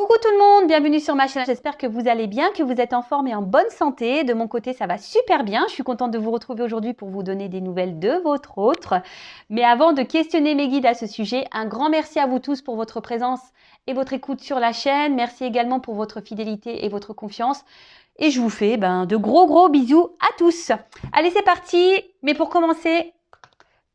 Coucou tout le monde, bienvenue sur ma chaîne. J'espère que vous allez bien, que vous êtes en forme et en bonne santé. De mon côté, ça va super bien. Je suis contente de vous retrouver aujourd'hui pour vous donner des nouvelles de votre autre. Mais avant de questionner mes guides à ce sujet, un grand merci à vous tous pour votre présence et votre écoute sur la chaîne. Merci également pour votre fidélité et votre confiance. Et je vous fais de gros bisous à tous. Allez, c'est parti. Mais pour commencer,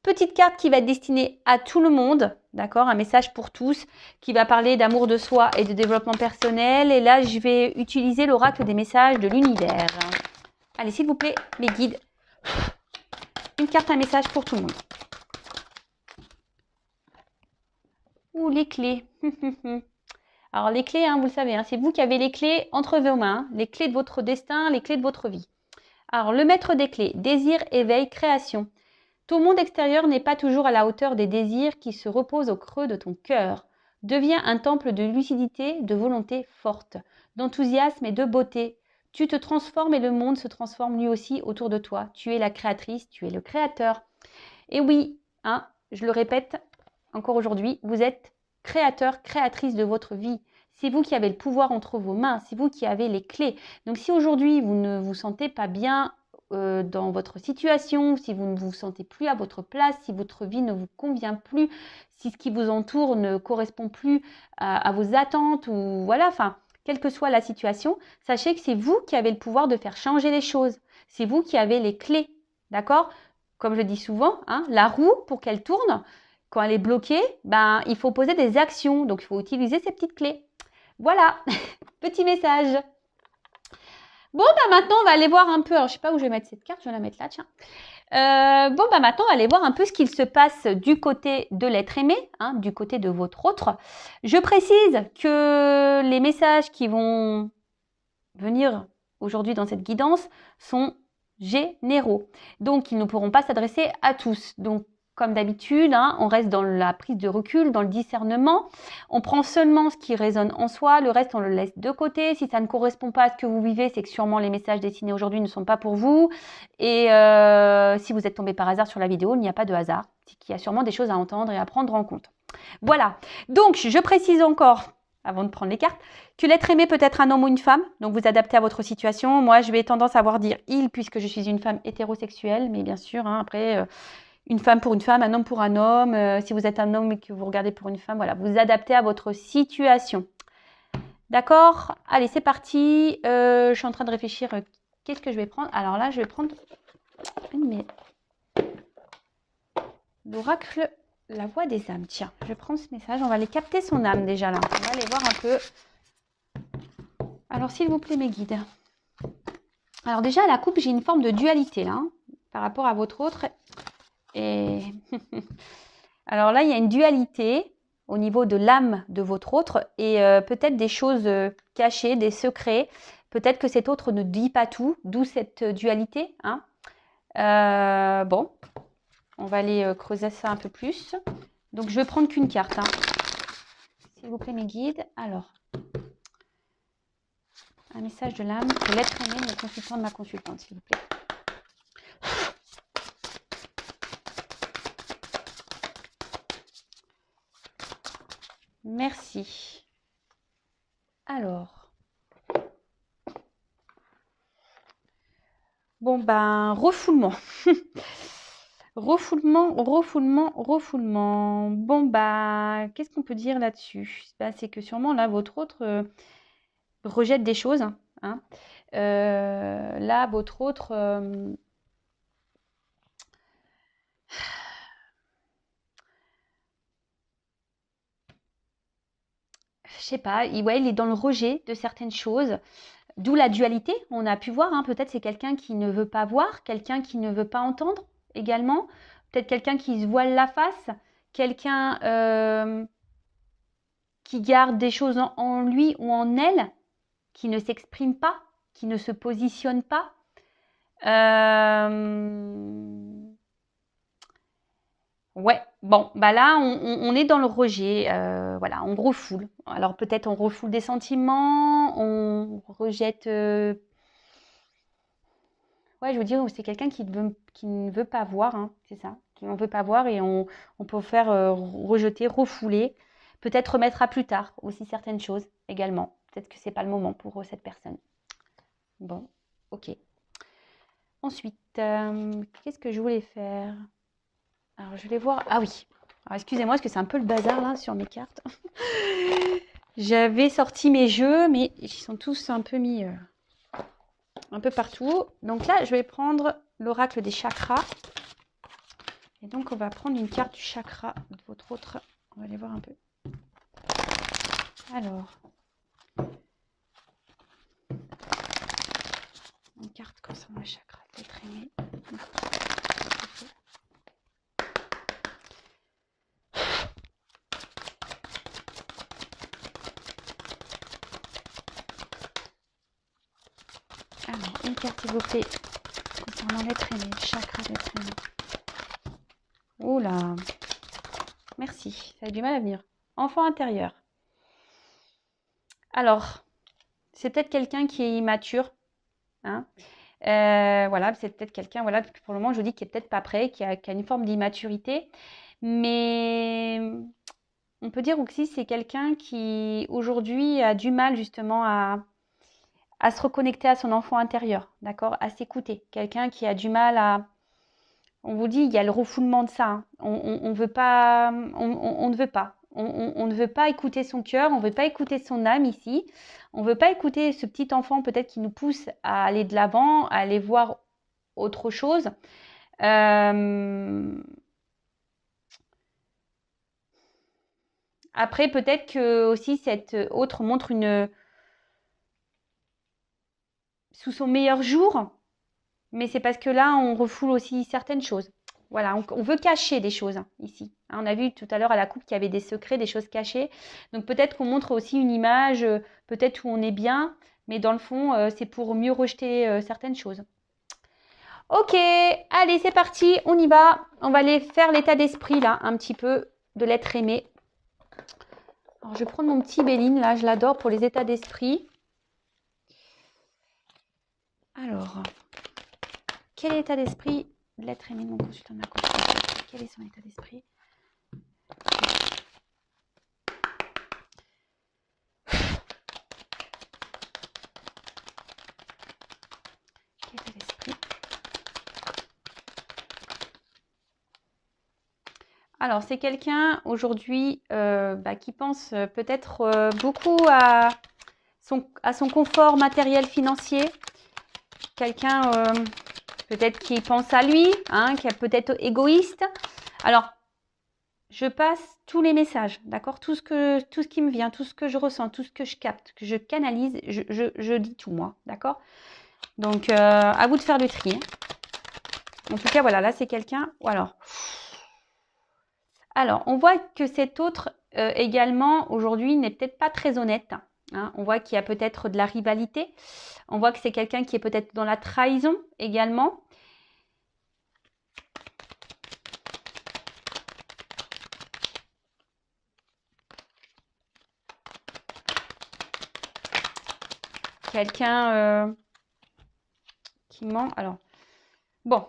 petite carte qui va être destinée à tout le monde, d'accord? Un message pour tous qui va parler d'amour de soi et de développement personnel. Et là, je vais utiliser l'oracle des messages de l'univers. Allez, s'il vous plaît, mes guides, une carte, un message pour tout le monde. Ouh, les clés. Alors, les clés, vous le savez, c'est vous qui avez les clés entre vos mains, les clés de votre destin, les clés de votre vie. Alors, le maître des clés, désir, éveil, création. Ton monde extérieur n'est pas toujours à la hauteur des désirs qui se reposent au creux de ton cœur. Deviens un temple de lucidité, de volonté forte, d'enthousiasme et de beauté. Tu te transformes et le monde se transforme lui aussi autour de toi. Tu es la créatrice, tu es le créateur. Et oui, je le répète encore aujourd'hui, vous êtes créateur, créatrice de votre vie. C'est vous qui avez le pouvoir entre vos mains, c'est vous qui avez les clés. Donc si aujourd'hui vous ne vous sentez pas bien dans votre situation, si vous ne vous sentez plus à votre place, si votre vie ne vous convient plus, si ce qui vous entoure ne correspond plus à vos attentes, ou voilà, quelle que soit la situation, sachez que c'est vous qui avez le pouvoir de faire changer les choses. C'est vous qui avez les clés, d'accord? Comme je dis souvent, la roue, pour qu'elle tourne, quand elle est bloquée, il faut poser des actions. Donc, il faut utiliser ces petites clés. Voilà, petit message. Bon, maintenant, on va aller voir un peu. Alors, je ne sais pas où je vais mettre cette carte. Je vais la mettre là, tiens. Maintenant, on va aller voir un peu ce qu'il se passe du côté de l'être aimé, du côté de votre autre. Je précise que les messages qui vont venir aujourd'hui dans cette guidance sont généraux. Donc, ils ne pourront pas s'adresser à tous. Donc, comme d'habitude, on reste dans la prise de recul, dans le discernement. On prend seulement ce qui résonne en soi, le reste, on le laisse de côté. Si ça ne correspond pas à ce que vous vivez, c'est que sûrement les messages destinés aujourd'hui ne sont pas pour vous. Et si vous êtes tombé par hasard sur la vidéo, il n'y a pas de hasard. C'est qu'il y a sûrement des choses à entendre et à prendre en compte. Voilà. Donc, je précise encore, avant de prendre les cartes, que l'être aimé peut être un homme ou une femme, donc vous adaptez à votre situation. Moi, je vais tendance à voir dire « il » puisque je suis une femme hétérosexuelle, mais bien sûr, après, une femme pour une femme, un homme pour un homme. Si vous êtes un homme et que vous regardez pour une femme, voilà, vous adaptez à votre situation. D'accord? Allez, c'est parti. Je suis en train de réfléchir, qu'est-ce que je vais prendre? Alors là, je vais prendre l'oracle, la voix des âmes. Tiens, je vais prendre ce message. On va aller capter son âme déjà là. On va aller voir un peu. Alors, s'il vous plaît, mes guides. Alors déjà, à la coupe, j'ai une forme de dualité là, par rapport à votre autre. Et alors là, il y a une dualité au niveau de l'âme de votre autre et peut-être des choses cachées, des secrets. Peut-être que cet autre ne dit pas tout, d'où cette dualité. Bon, on va aller creuser ça un peu plus. Donc, je vais prendre qu'une carte. S'il vous plaît, mes guides. Alors, un message de l'âme pour l'être aimé, mon consultant de ma consultante, s'il vous plaît. Merci. Alors. Bon, refoulement. refoulement. Bon, qu'est-ce qu'on peut dire là-dessus? C'est que sûrement, là, votre autre rejette des choses. Là, votre autre... je sais pas, il est dans le rejet de certaines choses. D'où la dualité, on a pu voir, peut-être c'est quelqu'un qui ne veut pas voir, quelqu'un qui ne veut pas entendre également, peut-être quelqu'un qui se voile la face, quelqu'un qui garde des choses en lui ou en elle, qui ne s'exprime pas, qui ne se positionne pas. Ouais, bon, là, on est dans le rejet, voilà, on refoule. Alors peut-être on refoule des sentiments, on rejette... Ouais, je veux dire, c'est quelqu'un qui ne veut pas voir, c'est ça, qui n'en veut pas voir et on peut faire rejeter, refouler. Peut-être remettre à plus tard aussi certaines choses également. Peut-être que ce n'est pas le moment pour cette personne. Bon, ok. Ensuite, qu'est-ce que je voulais faire? Alors, je vais voir. Ah oui. Alors, excusez-moi, parce que c'est un peu le bazar là sur mes cartes. J'avais sorti mes jeux, mais ils sont tous un peu mis un peu partout. Donc là, je vais prendre l'oracle des chakras. Et donc, on va prendre une carte du chakra de votre autre. On va aller voir un peu. Alors, une carte concernant le chakra d'être aimé. Alors, une carte, s'il vous plaît, concernant l'être aimé, le chakra d'être aimé. Oula, merci, ça a du mal à venir. Enfant intérieur. Alors, c'est peut-être quelqu'un qui est immature. Hein. Voilà, c'est peut-être quelqu'un, voilà, pour le moment, je vous dis qu'il n'est peut-être pas prêt, qui a une forme d'immaturité. Mais on peut dire aussi que c'est quelqu'un qui, aujourd'hui, a du mal justement à se reconnecter à son enfant intérieur, d'accord, à s'écouter. Quelqu'un qui a du mal à... On vous dit, il y a le refoulement de ça. Hein. On veut pas, on ne veut pas. On ne veut pas écouter son cœur, on ne veut pas écouter son âme ici. On ne veut pas écouter ce petit enfant peut-être qui nous pousse à aller de l'avant, à aller voir autre chose. Après, peut-être que aussi cette autre montre une... sous son meilleur jour, mais c'est parce que là, on refoule aussi certaines choses. Voilà, on veut cacher des choses hein, ici. Hein, on a vu tout à l'heure à la coupe qu'il y avait des secrets, des choses cachées. Donc peut-être qu'on montre aussi une image, peut-être où on est bien, mais dans le fond, c'est pour mieux rejeter certaines choses. Ok, allez, c'est parti, on y va. On va aller faire l'état d'esprit là, un petit peu de l'être aimé. Alors, je vais prendre mon petit Béline là, je l'adore pour les états d'esprit. Alors, quel est l'état d'esprit de l'être aimé de mon consultant de ma consultation? Quel est son état d'esprit? Quel état d'esprit? Alors, c'est quelqu'un aujourd'hui qui pense peut-être beaucoup à son confort matériel financier. Quelqu'un peut-être qui pense à lui, hein, qui est peut-être égoïste. Alors, je passe tous les messages, d'accord, tout ce qui me vient, tout ce que je ressens, tout ce que je capte, que je canalise, je dis tout moi, d'accord. Donc, à vous de faire le tri. Hein. En tout cas, voilà, là, c'est quelqu'un... Alors, on voit que cet autre également, aujourd'hui, n'est peut-être pas très honnête. Hein. On voit qu'il y a peut-être de la rivalité. On voit que c'est quelqu'un qui est peut-être dans la trahison également. Quelqu'un qui ment. Alors, bon,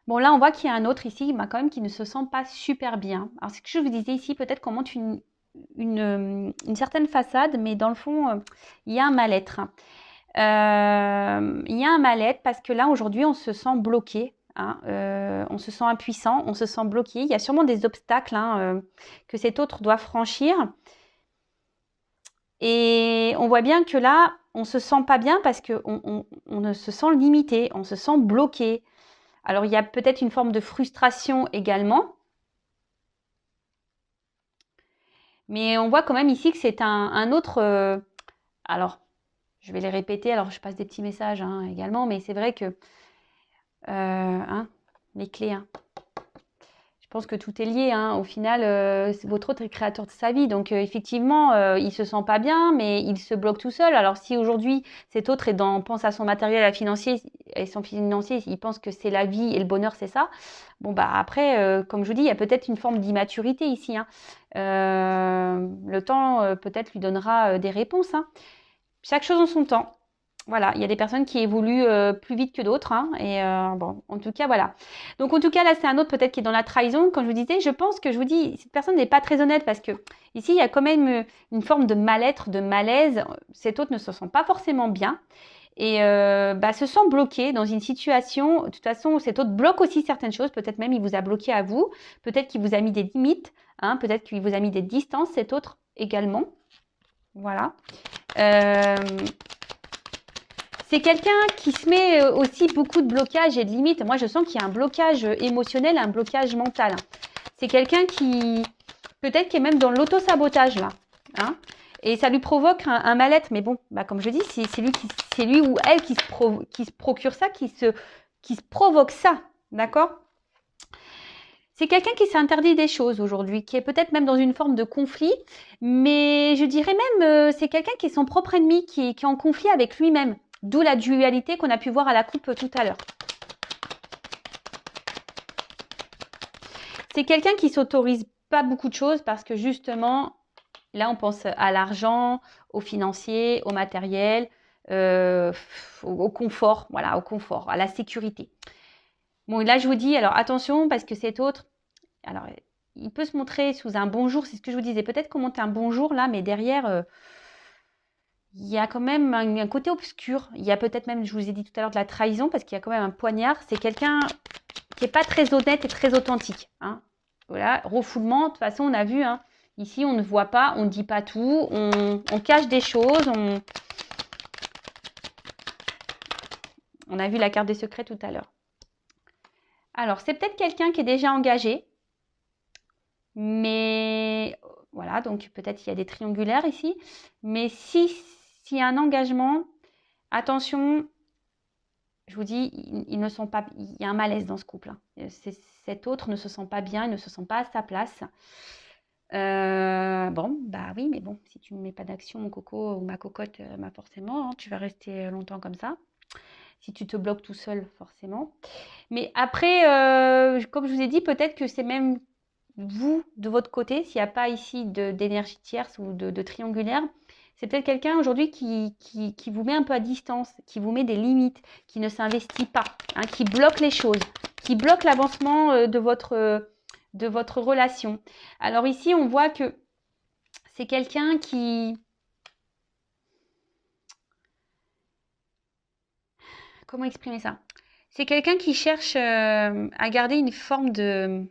là, on voit qu'il y a un autre ici, quand même, qui ne se sent pas super bien. Alors, ce que je vous disais ici, peut-être qu'on montre une certaine façade, mais dans le fond, il y a un mal-être. Il y a un mal-être parce que là, aujourd'hui, on se sent bloqué. Hein, on se sent impuissant, on se sent bloqué. Il y a sûrement des obstacles que cet autre doit franchir. Et on voit bien que là, on ne se sent pas bien parce qu'on on se sent limité, on se sent bloqué. Alors, il y a peut-être une forme de frustration également. Mais on voit quand même ici que c'est un autre... alors, je vais les répéter. Alors, je passe des petits messages hein, également. Mais c'est vrai que... les clés. Hein. Je pense que tout est lié. Hein. Au final, votre autre est créateur de sa vie. Donc, effectivement, il ne se sent pas bien, mais il se bloque tout seul. Alors, si aujourd'hui, cet autre pense à son matériel financier et son financier, il pense que c'est la vie et le bonheur, c'est ça. Bon, bah après, comme je vous dis, il y a peut-être une forme d'immaturité ici. Hein. Le temps, peut-être, lui donnera des réponses. Hein. Chaque chose en son temps. Voilà, il y a des personnes qui évoluent plus vite que d'autres. Hein, et bon, en tout cas, voilà. Donc, en tout cas, là, c'est un autre peut-être qui est dans la trahison. Comme je vous disais, je pense que je vous dis, cette personne n'est pas très honnête parce que ici, il y a quand même une forme de mal-être, de malaise. Cet autre ne se sent pas forcément bien et se sent bloqué dans une situation. De toute façon, cet autre bloque aussi certaines choses. Peut-être même il vous a bloqué à vous. Peut-être qu'il vous a mis des limites. Hein, peut-être qu'il vous a mis des distances, cet autre également. Voilà. C'est quelqu'un qui se met aussi beaucoup de blocages et de limites. Moi, je sens qu'il y a un blocage émotionnel, un blocage mental. C'est quelqu'un qui, peut-être, qui est même dans l'auto-sabotage, là. Hein, et ça lui provoque un mal-être. Mais bon, bah, comme je dis, c'est lui ou elle qui se procure ça, qui se provoque ça. D'accord? C'est quelqu'un qui s'interdit des choses aujourd'hui, qui est peut-être même dans une forme de conflit. Mais je dirais même, c'est quelqu'un qui est son propre ennemi, qui est en conflit avec lui-même. D'où la dualité qu'on a pu voir à la coupe tout à l'heure. C'est quelqu'un qui s'autorise pas beaucoup de choses parce que justement, là on pense à l'argent, au financier, au matériel, au confort, voilà, au confort, à la sécurité. Bon, là je vous dis, alors attention parce que cet autre, alors il peut se montrer sous un bonjour, c'est ce que je vous disais, peut-être qu'on monte un bonjour là, mais derrière... il y a quand même un côté obscur. Il y a peut-être même, je vous ai dit tout à l'heure, de la trahison parce qu'il y a quand même un poignard. C'est quelqu'un qui n'est pas très honnête et très authentique. Hein. Voilà, refoulement, de toute façon, on a vu. Hein, ici, on ne voit pas, on ne dit pas tout, on cache des choses. On a vu la carte des secrets tout à l'heure. Alors, c'est peut-être quelqu'un qui est déjà engagé. Mais voilà, donc peut-être il y a des triangulaires ici. Mais s'il y a un engagement, attention, je vous dis, ils ne sont pas, il y a un malaise dans ce couple. Hein. Cet autre ne se sent pas bien, il ne se sent pas à sa place. Bon, bah oui, mais bon, si tu ne mets pas d'action, mon coco ou ma cocotte, bah forcément, hein, tu vas rester longtemps comme ça. Si tu te bloques tout seul, forcément. Mais après, comme je vous ai dit, peut-être que c'est même vous, de votre côté, s'il n'y a pas ici d'énergie tierce ou de triangulaire, c'est peut-être quelqu'un aujourd'hui qui vous met un peu à distance, qui vous met des limites, qui ne s'investit pas, hein, qui bloque les choses, qui bloque l'avancement de votre relation. Alors ici, on voit que c'est quelqu'un qui... Comment exprimer ça? C'est quelqu'un qui cherche à garder une forme de...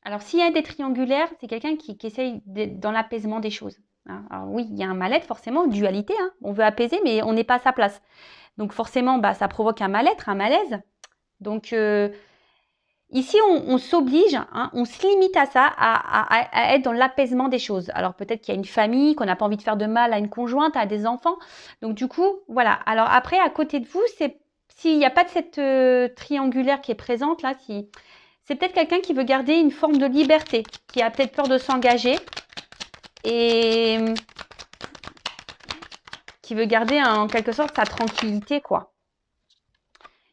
Alors, s'il y a des triangulaires, c'est quelqu'un qui essaye dans l'apaisement des choses. Hein. Alors oui, il y a un mal-être forcément, dualité. Hein. On veut apaiser, mais on n'est pas à sa place. Donc forcément, bah, ça provoque un mal-être, un malaise. Donc ici, on s'oblige, hein, on se limite à ça, à être dans l'apaisement des choses. Alors peut-être qu'il y a une famille, qu'on n'a pas envie de faire de mal à une conjointe, à des enfants. Donc du coup, voilà. Alors après, à côté de vous, s'il n'y a pas de cette triangulaire qui est présente là, c'est peut-être quelqu'un qui veut garder une forme de liberté, qui a peut-être peur de s'engager et qui veut garder en quelque sorte sa tranquillité, quoi.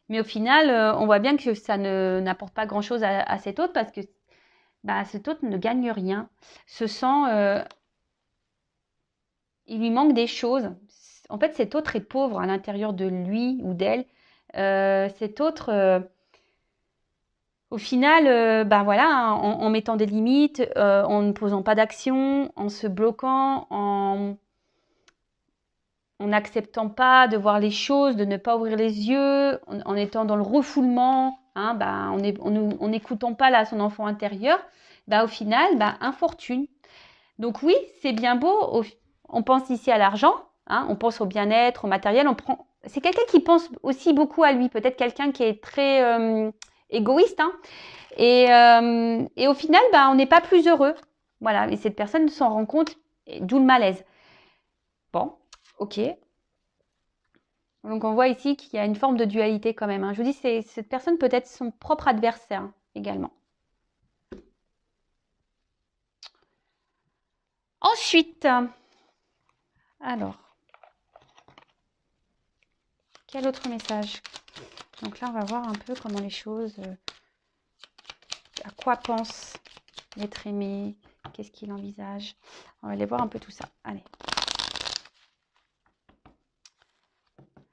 Mais au final, on voit bien que ça n'apporte pas grand-chose à cet autre parce que bah, cet autre ne gagne rien, se sent... il lui manque des choses. En fait, cet autre est pauvre à l'intérieur de lui ou d'elle. Cet autre... au final, ben voilà, en mettant des limites, en ne posant pas d'action, en se bloquant, en n'acceptant pas de voir les choses, de ne pas ouvrir les yeux, en étant dans le refoulement, hein, ben, en n'écoutant pas là son enfant intérieur, ben, au final, ben, infortune. Donc oui, c'est bien beau, on pense ici à l'argent, hein, on pense au bien-être, au matériel, c'est quelqu'un qui pense aussi beaucoup à lui, peut-être quelqu'un qui est très égoïste, hein, et au final, bah, on n'est pas plus heureux. Voilà, et cette personne s'en rend compte, d'où le malaise. Bon, ok. Donc on voit ici qu'il y a une forme de dualité quand même. Hein. Je vous dis, cette personne peut être son propre adversaire hein, également. Ensuite, alors, quel autre message? Donc là, on va voir un peu comment les choses, à quoi pense l'être aimé, qu'est-ce qu'il envisage. On va aller voir un peu tout ça. Allez.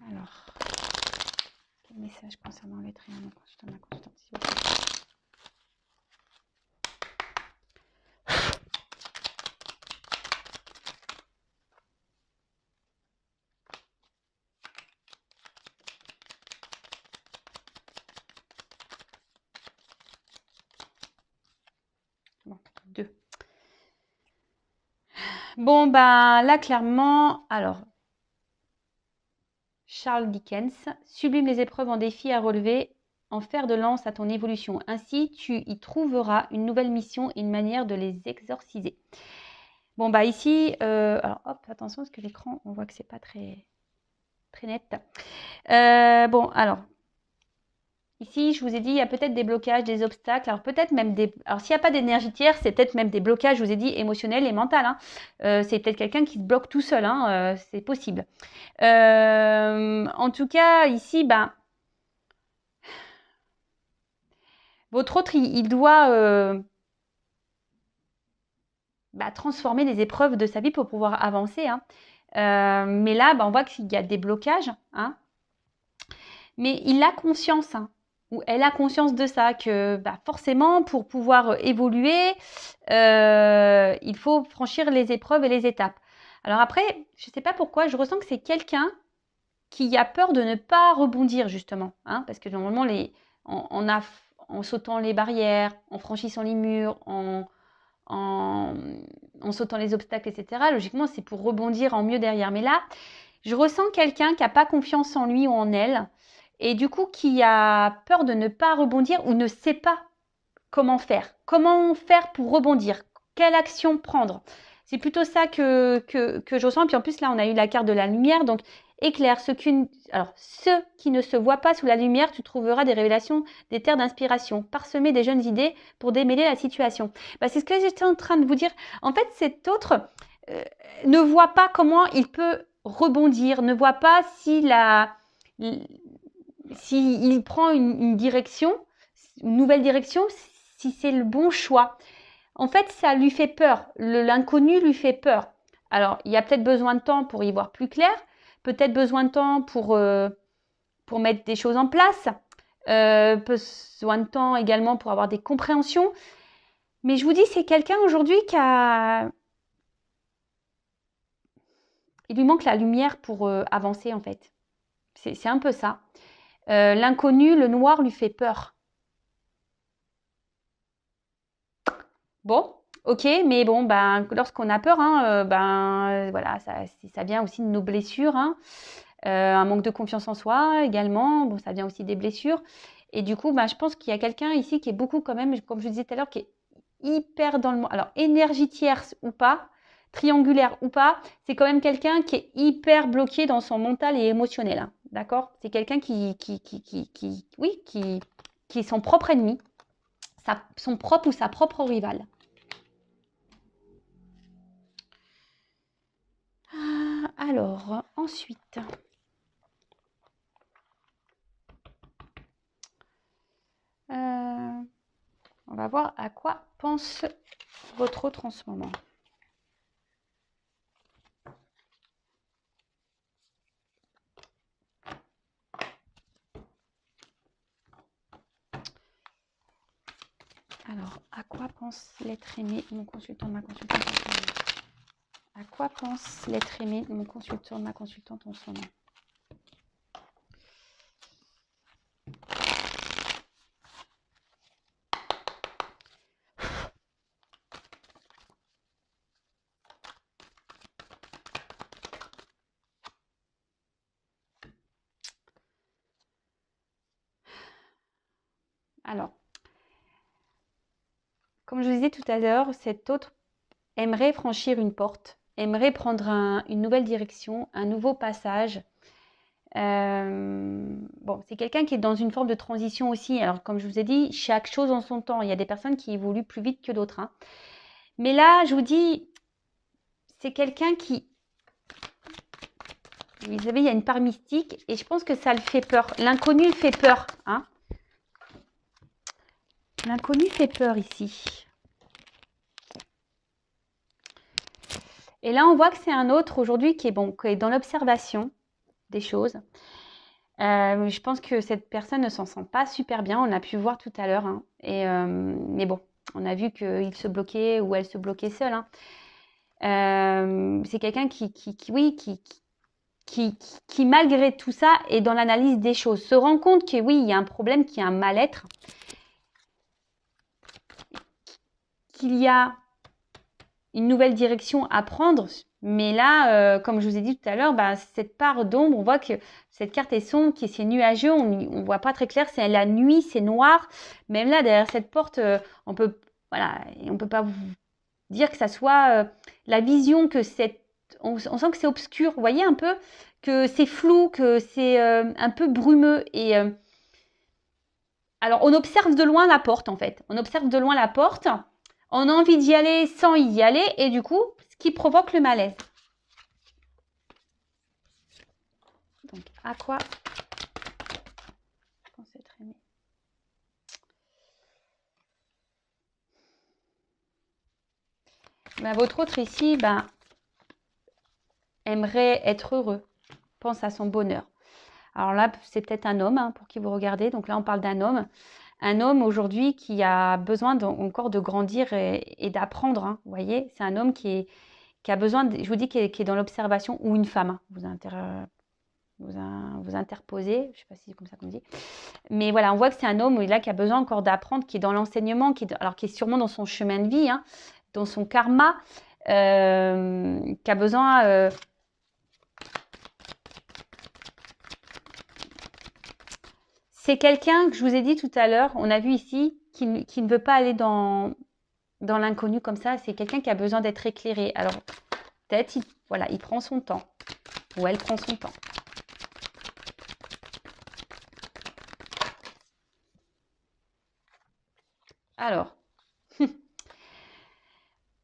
Alors, quel message concernant l'être et mon consultant, ma consultante, s'il vous plaît. Bon, 2. Bon, ben là, clairement, alors, Charles Dickens, sublime les épreuves en défis à relever, en fer de lance à ton évolution. Ainsi, tu y trouveras une nouvelle mission et une manière de les exorciser. Bon, bah ici, alors hop, attention, parce que l'écran, on voit que c'est pas très net. Bon, alors, ici, je vous ai dit, il y a peut-être des blocages, des obstacles. Alors, peut-être même des. Alors, s'il n'y a pas d'énergie tierce, c'est peut-être même des blocages, je vous ai dit, émotionnels et mentaux. Hein. C'est peut-être quelqu'un qui se bloque tout seul. Hein. C'est possible. En tout cas, ici, ben, votre autre, il doit transformer les épreuves de sa vie pour pouvoir avancer. Hein. Mais là, ben, on voit qu'il y a des blocages. Hein. Mais il a conscience. Hein. Ou elle a conscience de ça, que forcément, pour pouvoir évoluer, il faut franchir les épreuves et les étapes. Alors après, je ne sais pas pourquoi, je ressens que c'est quelqu'un qui a peur de ne pas rebondir, justement. Hein, parce que normalement, en sautant les barrières, en franchissant les murs, en sautant les obstacles, etc., logiquement, c'est pour rebondir en mieux derrière. Mais là, je ressens quelqu'un qui n'a pas confiance en lui ou en elle, et du coup qui a peur de ne pas rebondir ou ne sait pas comment faire. Comment faire pour rebondir? Quelle action prendre? C'est plutôt ça que je ressens. Puis en plus, là, on a eu la carte de la lumière. Donc, éclaire. Ceux qui ne se voient pas sous la lumière, tu trouveras des révélations, des terres d'inspiration. Parsemer des jeunes idées pour démêler la situation. C'est ce que j'étais en train de vous dire. En fait, cet autre ne voit pas comment il peut rebondir, ne voit pas s'il prend une direction, une nouvelle direction, si c'est le bon choix. En fait, ça lui fait peur. L'inconnu lui fait peur. Alors, il y a peut-être besoin de temps pour y voir plus clair, peut-être besoin de temps pour mettre des choses en place, besoin de temps également pour avoir des compréhensions. Mais je vous dis, c'est quelqu'un aujourd'hui il lui manque la lumière pour avancer en fait. C'est un peu ça. L'inconnu, le noir lui fait peur. Bon, ok, mais bon, lorsqu'on a peur, hein, voilà, ça vient aussi de nos blessures. Hein. Un manque de confiance en soi également, bon, ça vient aussi des blessures. Et du coup, je pense qu'il y a quelqu'un ici qui est beaucoup quand même, comme je disais tout à l'heure, qui est hyper dans le monde. Alors, énergie tierce ou pas, triangulaire ou pas, c'est quand même quelqu'un qui est hyper bloqué dans son mental et émotionnel. Hein, d'accord? C'est quelqu'un qui est son propre ennemi, son propre ou sa propre rivale. Alors, ensuite, on va voir à quoi pense votre autre en ce moment. Alors, à quoi pense l'être aimé de mon consultant, de ma consultante en ce moment? À quoi pense l'être aimé de mon consultant, de ma consultante en ce moment? Alors, comme je vous disais tout à l'heure, cet autre aimerait franchir une porte, aimerait prendre une nouvelle direction, un nouveau passage. Bon, c'est quelqu'un qui est dans une forme de transition aussi. Alors, comme je vous ai dit, chaque chose en son temps. Il y a des personnes qui évoluent plus vite que d'autres. Hein. Mais là, je vous dis, c'est quelqu'un qui... Vous savez, il y a une part mystique et je pense que ça le fait peur. L'inconnu fait peur. Hein. L'inconnu fait peur ici. Et là, on voit que c'est un autre aujourd'hui qui est dans l'observation, des choses. Je pense que cette personne ne s'en sent pas super bien. On a pu voir tout à l'heure. Hein. Mais bon, on a vu qu'il se bloquait ou elle se bloquait seule. Hein. C'est quelqu'un qui, malgré tout ça, est dans l'analyse des choses. Se rend compte que oui, il y a un problème, qu'il y a un mal-être. Qu'il y a une nouvelle direction à prendre. Mais là, comme je vous ai dit tout à l'heure, cette part d'ombre, on voit que cette carte est sombre, que c'est nuageux, on ne voit pas très clair, c'est la nuit, c'est noir. Même là, derrière cette porte, on peut pas vous dire que ça soit la vision, que on sent que c'est obscur. Vous voyez un peu que c'est flou, que c'est un peu brumeux. Et alors, on observe de loin la porte, en fait. On observe de loin la porte. On a envie d'y aller sans y aller. Et du coup, ce qui provoque le malaise. Donc, à quoi je pense être aimé. Votre autre ici, aimerait être heureux. Pense à son bonheur. Alors là, c'est peut-être un homme pour qui vous regardez. Donc là, on parle d'un homme. Un homme aujourd'hui qui a besoin encore de grandir et d'apprendre. Hein, vous voyez, c'est un homme qui a besoin, je vous dis, qui est dans l'observation, ou une femme. Hein, vous interposez, je ne sais pas si c'est comme ça qu'on dit. Mais voilà, on voit que c'est un homme là qui a besoin encore d'apprendre, qui est dans l'enseignement, qui est sûrement dans son chemin de vie, hein, dans son karma, qui a besoin... c'est quelqu'un que je vous ai dit tout à l'heure, on a vu ici, qui ne veut pas aller dans l'inconnu comme ça. C'est quelqu'un qui a besoin d'être éclairé. Alors, peut-être, il prend son temps. Ou elle prend son temps.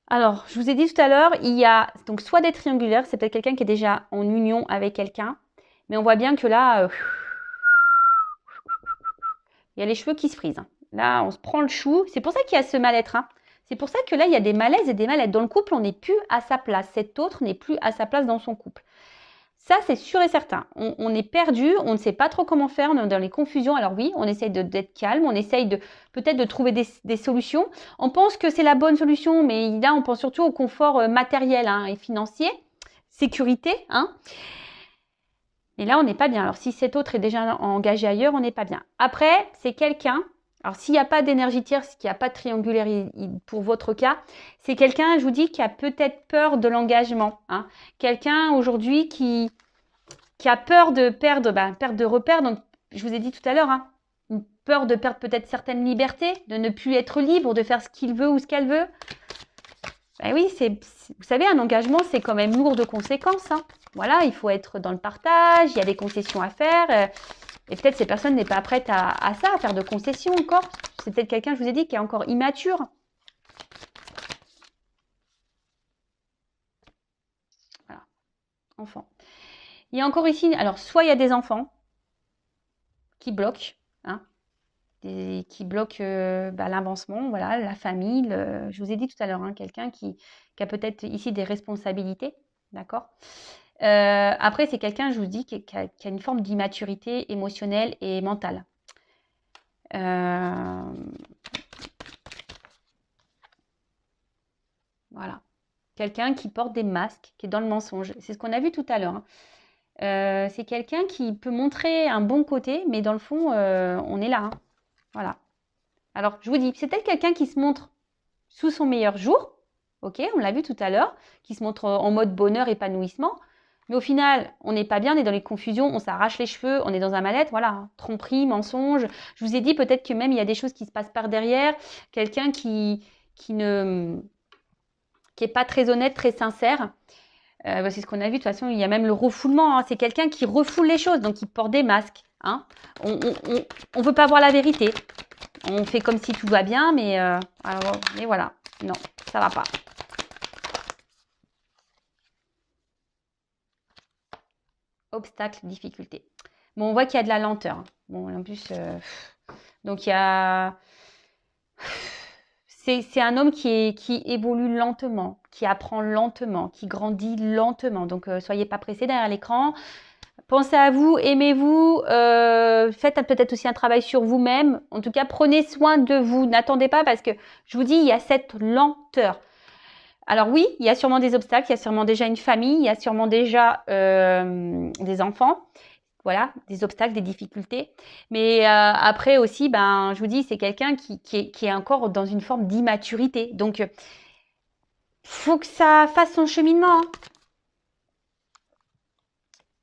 Alors, je vous ai dit tout à l'heure, il y a donc soit des triangulaires, c'est peut-être quelqu'un qui est déjà en union avec quelqu'un, mais on voit bien que là, il y a les cheveux qui se frisent. Hein. Là, on se prend le chou. C'est pour ça qu'il y a ce mal-être. Hein. C'est pour ça que là, il y a des malaises et des mal-être. Dans le couple, on n'est plus à sa place. Cet autre n'est plus à sa place dans son couple. Ça, c'est sûr et certain. On est perdu, on ne sait pas trop comment faire, on est dans les confusions. Alors oui, on essaye d'être calme, on essaye peut-être de trouver des solutions. On pense que c'est la bonne solution, mais là, on pense surtout au confort matériel et financier, sécurité. Hein. Et là, on n'est pas bien. Alors, si cet autre est déjà engagé ailleurs, on n'est pas bien. Après, c'est quelqu'un... Alors, s'il n'y a pas d'énergie tierce, qu'il n'y a pas de triangulaire pour votre cas, c'est quelqu'un, je vous dis, qui a peut-être peur de l'engagement. Hein. Quelqu'un, aujourd'hui, qui a peur de perdre de repères. Donc, je vous ai dit tout à l'heure, une peur de perdre peut-être certaines libertés, de ne plus être libre, de faire ce qu'il veut ou ce qu'elle veut. Oui, vous savez, un engagement, c'est quand même lourd de conséquences. Hein. Voilà, il faut être dans le partage, il y a des concessions à faire. Et peut-être ces personnes n'est pas prête à ça, à faire de concessions encore. C'est peut-être quelqu'un, je vous ai dit, qui est encore immature. Voilà, enfant. Il y a encore ici, alors soit il y a des enfants qui bloquent, qui bloquent l'avancement, voilà, la famille. Je vous ai dit tout à l'heure, quelqu'un qui a peut-être ici des responsabilités, d'accord. Après, c'est quelqu'un, je vous dis, qui a une forme d'immaturité émotionnelle et mentale. Voilà. Quelqu'un qui porte des masques, qui est dans le mensonge. C'est ce qu'on a vu tout à l'heure. C'est quelqu'un qui peut montrer un bon côté, mais dans le fond, on est là. Voilà. Alors, je vous dis, c'est peut-être quelqu'un qui se montre sous son meilleur jour. Ok, on l'a vu tout à l'heure, qui se montre en mode bonheur, épanouissement. Mais au final, on n'est pas bien, on est dans les confusions, on s'arrache les cheveux, on est dans un mal-être, voilà, tromperie, mensonge. Je vous ai dit peut-être que même il y a des choses qui se passent par derrière, quelqu'un qui est pas très honnête, très sincère. C'est ce qu'on a vu, de toute façon, il y a même le refoulement, c'est quelqu'un qui refoule les choses, donc il porte des masques. On ne veut pas voir la vérité. On fait comme si tout va bien, mais voilà, non, ça va pas. Obstacle, difficulté. Bon, on voit qu'il y a de la lenteur. Bon, en plus, donc il y a... C'est un homme qui évolue lentement, qui apprend lentement, qui grandit lentement. Donc, soyez pas pressés derrière l'écran. Pensez à vous, aimez-vous, faites peut-être aussi un travail sur vous-même. En tout cas, prenez soin de vous. N'attendez pas parce que, je vous dis, il y a cette lenteur. Alors oui, il y a sûrement des obstacles, il y a sûrement déjà une famille, il y a sûrement déjà des enfants. Voilà, des obstacles, des difficultés. Mais après aussi, ben, je vous dis, c'est quelqu'un qui est encore dans une forme d'immaturité. Donc, faut que ça fasse son cheminement. Hein.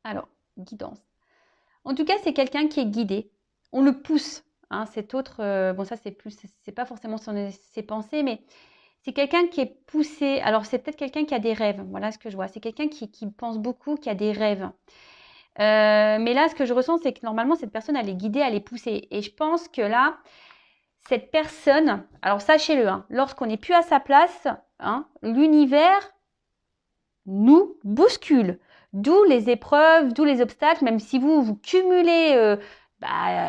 Alors, guidance. En tout cas, c'est quelqu'un qui est guidé. On le pousse. Hein, cet autre, bon, ça, c'est pas forcément ses pensées, mais c'est quelqu'un qui est poussé. Alors, c'est peut-être quelqu'un qui a des rêves. Voilà ce que je vois. C'est quelqu'un qui pense beaucoup, qui a des rêves. Mais là, ce que je ressens, c'est que normalement, cette personne, elle est guidée, elle est poussée. Et je pense que là, cette personne, alors sachez-le, hein, lorsqu'on n'est plus à sa place, hein, l'univers nous bouscule. D'où les épreuves, d'où les obstacles, même si vous cumulez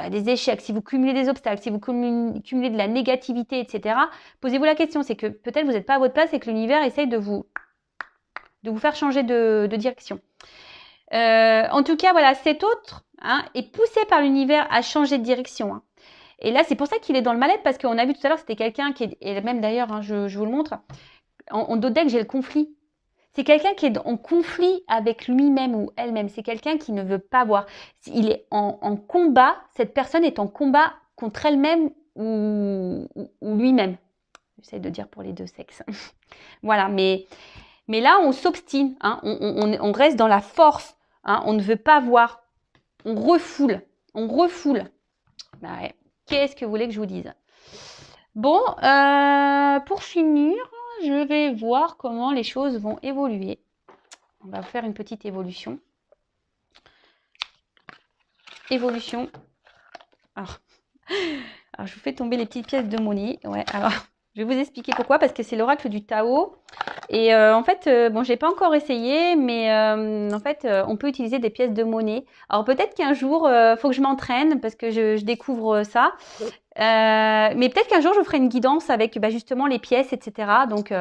des échecs, si vous cumulez des obstacles, si vous cumulez de la négativité, etc. Posez-vous la question, c'est que peut-être vous n'êtes pas à votre place et que l'univers essaye de vous faire changer de direction. En tout cas, voilà, cet autre est poussé par l'univers à changer de direction. Hein. Et là, c'est pour ça qu'il est dans le mal-être, parce qu'on a vu tout à l'heure, c'était quelqu'un qui est, et même d'ailleurs, hein, je vous le montre, en dos de deck, j'ai le conflit. C'est quelqu'un qui est en conflit avec lui-même ou elle-même. C'est quelqu'un qui ne veut pas voir. Il est en combat, cette personne est en combat contre elle-même ou lui-même. J'essaie de dire pour les deux sexes. Voilà, mais là, on s'obstine, hein, on reste dans la force, hein, on ne veut pas voir, on refoule. Bah ouais. Qu'est-ce que vous voulez que je vous dise? Bon, pour finir, je vais voir comment les choses vont évoluer. On va faire une petite évolution. Évolution. Alors, je vous fais tomber les petites pièces de monnaie. Ouais, alors, je vais vous expliquer pourquoi, parce que c'est l'oracle du Tao. Et en fait, bon, j'ai pas encore essayé, mais en fait, on peut utiliser des pièces de monnaie. Alors peut-être qu'un jour, faut que je m'entraîne parce que je découvre ça. Mais peut-être qu'un jour, je ferai une guidance avec justement les pièces, etc. Donc,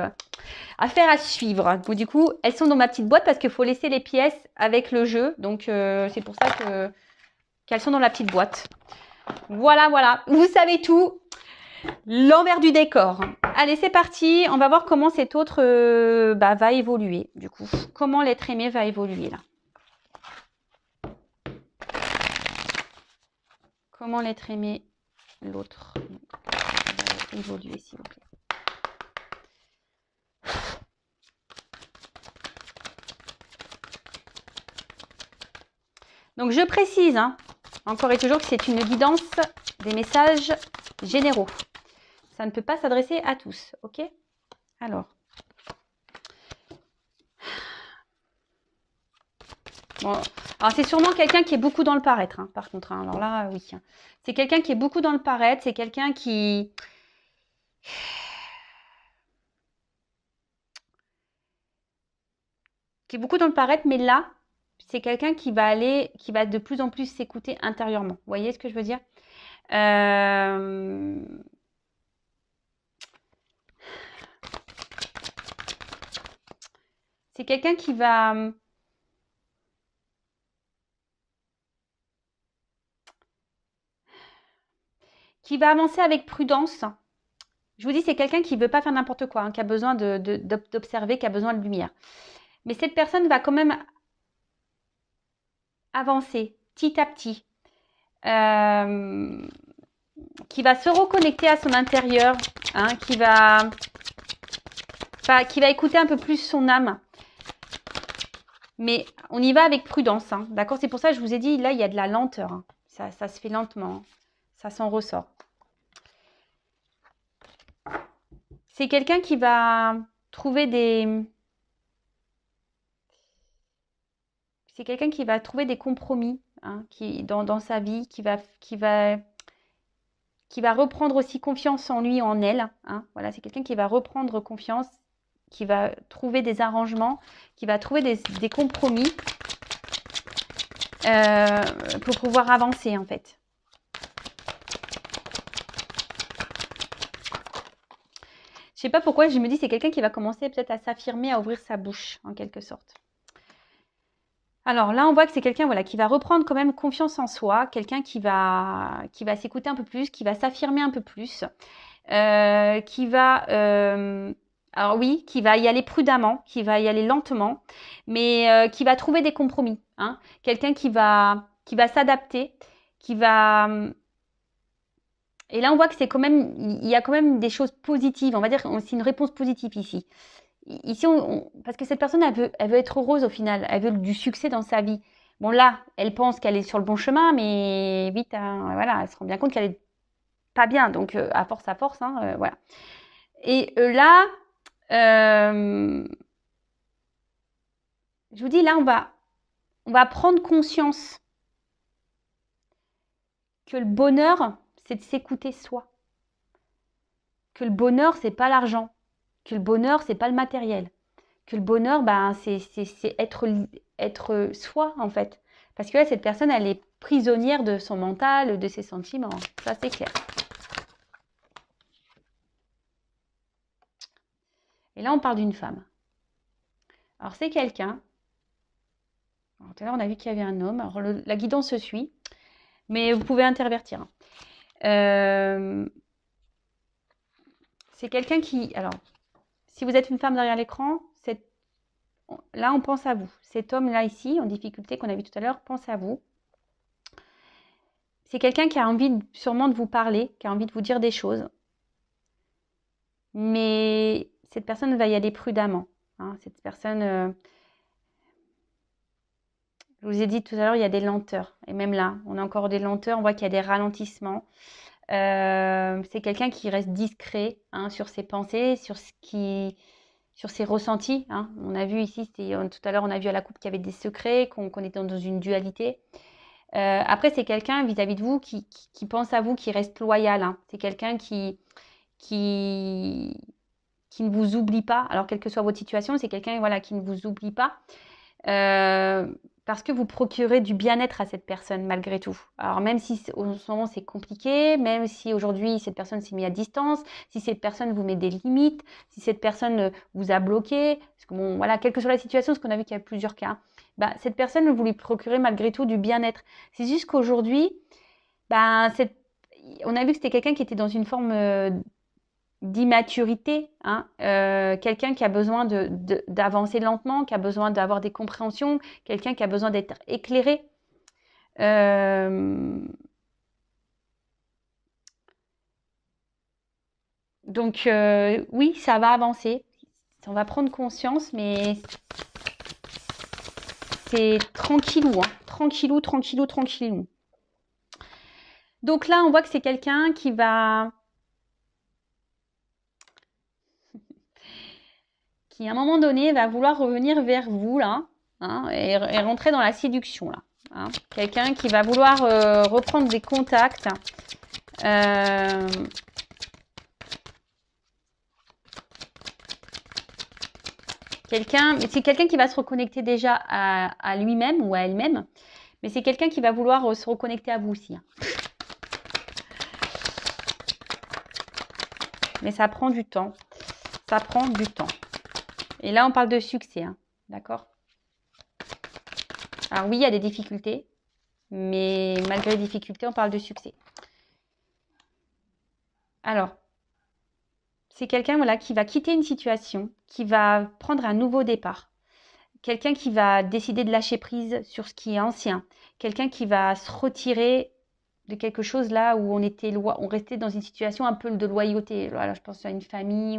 affaire à suivre. Donc, du coup, elles sont dans ma petite boîte parce qu'il faut laisser les pièces avec le jeu. Donc, c'est pour ça qu'elles sont dans la petite boîte. Voilà, voilà. Vous savez tout. L'envers du décor. Allez, c'est parti. On va voir comment cet autre va évoluer. Du coup, comment l'être aimé va évoluer là. Comment l'être aimé, l'autre, va évoluer, s'il vous plaît. Donc, je précise, hein, encore et toujours, que c'est une guidance des messages généraux. Ça ne peut pas s'adresser à tous, ok? Alors. Bon, alors c'est sûrement quelqu'un qui est beaucoup dans le paraître, hein, par contre. Hein. Alors là, oui. C'est quelqu'un qui est beaucoup dans le paraître. C'est quelqu'un qui est beaucoup dans le paraître, mais là, c'est quelqu'un qui va de plus en plus s'écouter intérieurement. Vous voyez ce que je veux dire? C'est quelqu'un qui va avancer avec prudence. Je vous dis, c'est quelqu'un qui ne veut pas faire n'importe quoi, hein, qui a besoin d'observer, qui a besoin de lumière. Mais cette personne va quand même avancer petit à petit, qui va se reconnecter à son intérieur, hein, qui va écouter un peu plus son âme. Mais on y va avec prudence, hein, d'accord? C'est pour ça que je vous ai dit, là, il y a de la lenteur. Hein. Ça se fait lentement. Hein. Ça s'en ressort. C'est quelqu'un qui va trouver des... C'est quelqu'un qui va trouver des compromis hein, dans sa vie, qui va reprendre aussi confiance en lui, en elle. Hein. Voilà, c'est quelqu'un qui va reprendre confiance, qui va trouver des arrangements, qui va trouver des compromis pour pouvoir avancer en fait. Je sais pas pourquoi, je me dis c'est quelqu'un qui va commencer peut-être à s'affirmer, à ouvrir sa bouche en quelque sorte. Alors là, on voit que c'est quelqu'un voilà, qui va reprendre quand même confiance en soi, quelqu'un qui va s'écouter un peu plus, qui va s'affirmer un peu plus, qui va, alors oui, qui va y aller prudemment, qui va y aller lentement, mais qui va trouver des compromis. Hein. Quelqu'un qui va s'adapter, qui va... Et là, on voit que c'est quand même, il y a quand même des choses positives. On va dire, c'est une réponse positive ici. Ici, parce que cette personne, elle veut être heureuse au final. Elle veut du succès dans sa vie. Bon, là, elle pense qu'elle est sur le bon chemin, mais vite, hein, voilà, elle se rend bien compte qu'elle est pas bien. Donc, à force, hein, voilà. Et là, je vous dis, là, on va prendre conscience que le bonheur, c'est de s'écouter soi. Que le bonheur, c'est pas l'argent. Que le bonheur, c'est pas le matériel. Que le bonheur, ben, c'est être soi, en fait. Parce que là, cette personne, elle est prisonnière de son mental, de ses sentiments. Ça, c'est clair. Et là, on parle d'une femme. Alors, c'est quelqu'un. Tout à l'heure, on a vu qu'il y avait un homme. Alors, la guidance se suit. Mais vous pouvez intervertir. C'est quelqu'un qui... Alors, si vous êtes une femme derrière l'écran, là, on pense à vous. Cet homme-là, ici, en difficulté qu'on a vu tout à l'heure, pense à vous. C'est quelqu'un qui a envie sûrement de vous parler, qui a envie de vous dire des choses. Mais cette personne va y aller prudemment. Hein. Cette personne, je vous ai dit tout à l'heure, il y a des lenteurs. Et même là, on a encore des lenteurs, on voit qu'il y a des ralentissements. C'est quelqu'un qui reste discret hein, sur ses pensées, sur ses ressentis. Hein. On a vu ici, tout à l'heure, on a vu à la coupe qu'il y avait des secrets, qu'on était dans une dualité. Après, c'est quelqu'un vis-à-vis de vous qui pense à vous, qui reste loyal. Hein. C'est quelqu'un qui ne vous oublie pas. Alors, quelle que soit votre situation, c'est quelqu'un voilà, qui ne vous oublie pas. Parce que vous procurez du bien-être à cette personne malgré tout. Alors même si en ce moment c'est compliqué, même si aujourd'hui cette personne s'est mise à distance, si cette personne vous met des limites, si cette personne vous a bloqué, parce que bon voilà, quelle que soit la situation, parce qu'on a vu qu'il y a plusieurs cas, bah, cette personne vous lui procurez malgré tout du bien-être. C'est juste qu'aujourd'hui, bah, on a vu que c'était quelqu'un qui était dans une forme d'immaturité, hein, quelqu'un qui a besoin d'avancer lentement, qui a besoin d'avoir des compréhensions, quelqu'un qui a besoin d'être éclairé. Donc oui, ça va avancer, on va prendre conscience, mais c'est tranquillou, hein, tranquillou, tranquillou, tranquillou. Donc là, on voit que c'est quelqu'un qui va... qui à un moment donné va vouloir revenir vers vous là hein, et rentrer dans la séduction là. Hein. Quelqu'un qui va vouloir reprendre des contacts. C'est quelqu'un qui va se reconnecter déjà à lui-même ou à elle-même, mais c'est quelqu'un qui va vouloir se reconnecter à vous aussi. Hein. Mais ça prend du temps. Ça prend du temps. Et là, on parle de succès, hein, d'accord? Alors oui, il y a des difficultés, mais malgré les difficultés, on parle de succès. Alors, c'est quelqu'un voilà, qui va quitter une situation, qui va prendre un nouveau départ. Quelqu'un qui va décider de lâcher prise sur ce qui est ancien. Quelqu'un qui va se retirer de quelque chose là où on restait dans une situation un peu de loyauté. Voilà, je pense à une famille.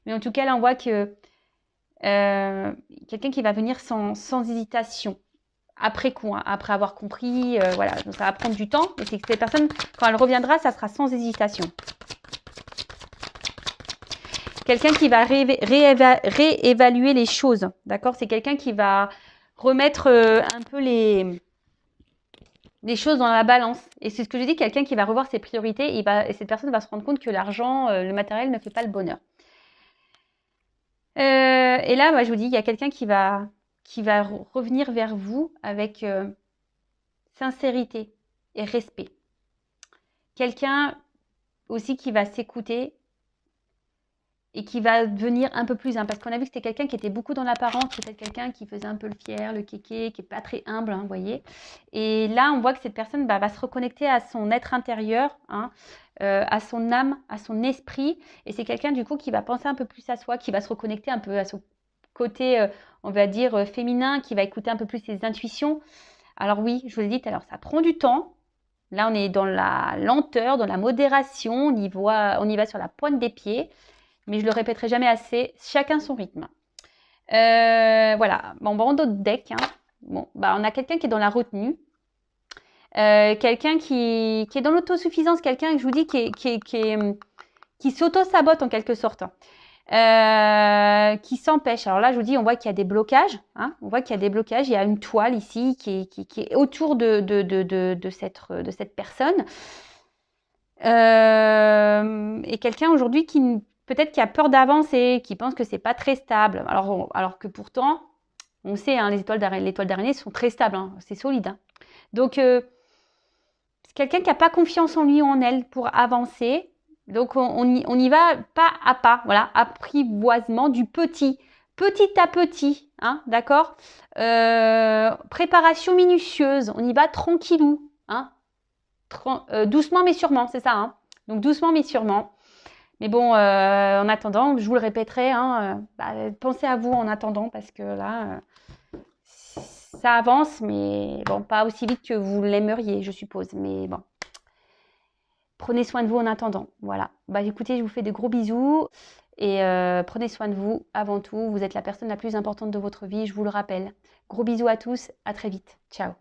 Mais en tout cas, là, on voit que quelqu'un qui va venir sans hésitation. Après coup, hein, après avoir compris, voilà, donc ça va prendre du temps, mais c'est que cette personne, quand elle reviendra, ça sera sans hésitation. Quelqu'un qui va réévaluer les choses, d'accord? C'est quelqu'un qui va remettre un peu les choses dans la balance. Et c'est ce que je dis, quelqu'un qui va revoir ses priorités, et cette personne va se rendre compte que l'argent, le matériel ne fait pas le bonheur. Et là, bah, je vous dis, il y a quelqu'un qui va revenir vers vous avec sincérité et respect. Quelqu'un aussi qui va s'écouter et qui va devenir un peu plus, hein, parce qu'on a vu que c'était quelqu'un qui était beaucoup dans l'apparence, peut-être quelqu'un qui faisait un peu le fier, le kéké, qui n'est pas très humble, hein, vous voyez. Et là, on voit que cette personne va se reconnecter à son être intérieur, hein, à son âme, à son esprit. Et c'est quelqu'un, du coup, qui va penser un peu plus à soi, qui va se reconnecter un peu à son côté, on va dire, féminin, qui va écouter un peu plus ses intuitions. Alors oui, je vous l'ai dit tout à l'heure, ça prend du temps. Là, on est dans la lenteur, dans la modération, on y va sur la pointe des pieds. Mais je le répéterai jamais assez, chacun son rythme. Voilà, bon, on d'autres decks. Hein. Bon, on a quelqu'un qui est dans la retenue, quelqu'un qui est dans l'autosuffisance, quelqu'un que je vous dis qui s'auto-sabote en quelque sorte, qui s'empêche. Alors là, je vous dis, on voit qu'il y a des blocages. Hein, on voit qu'il y a des blocages. Il y a une toile ici qui est autour de cette personne. Et quelqu'un aujourd'hui qui peut-être qui a peur d'avancer, qui pense que c'est pas très stable. Alors que pourtant, on sait, hein, les toiles d'araignée sont très stables, hein, c'est solide. Hein. Donc, c'est quelqu'un qui n'a pas confiance en lui ou en elle pour avancer. Donc, on y va pas à pas, voilà, apprivoisement du petit à petit, hein, d'accord. Préparation minutieuse, on y va tranquillou, hein, doucement mais sûrement, c'est ça. Hein. Donc, doucement mais sûrement. Mais bon, en attendant, je vous le répéterai, hein, pensez à vous en attendant parce que là, ça avance, mais bon, pas aussi vite que vous l'aimeriez, je suppose. Mais bon, prenez soin de vous en attendant. Voilà. Écoutez, je vous fais de gros bisous et prenez soin de vous avant tout. Vous êtes la personne la plus importante de votre vie, je vous le rappelle. Gros bisous à tous, à très vite. Ciao.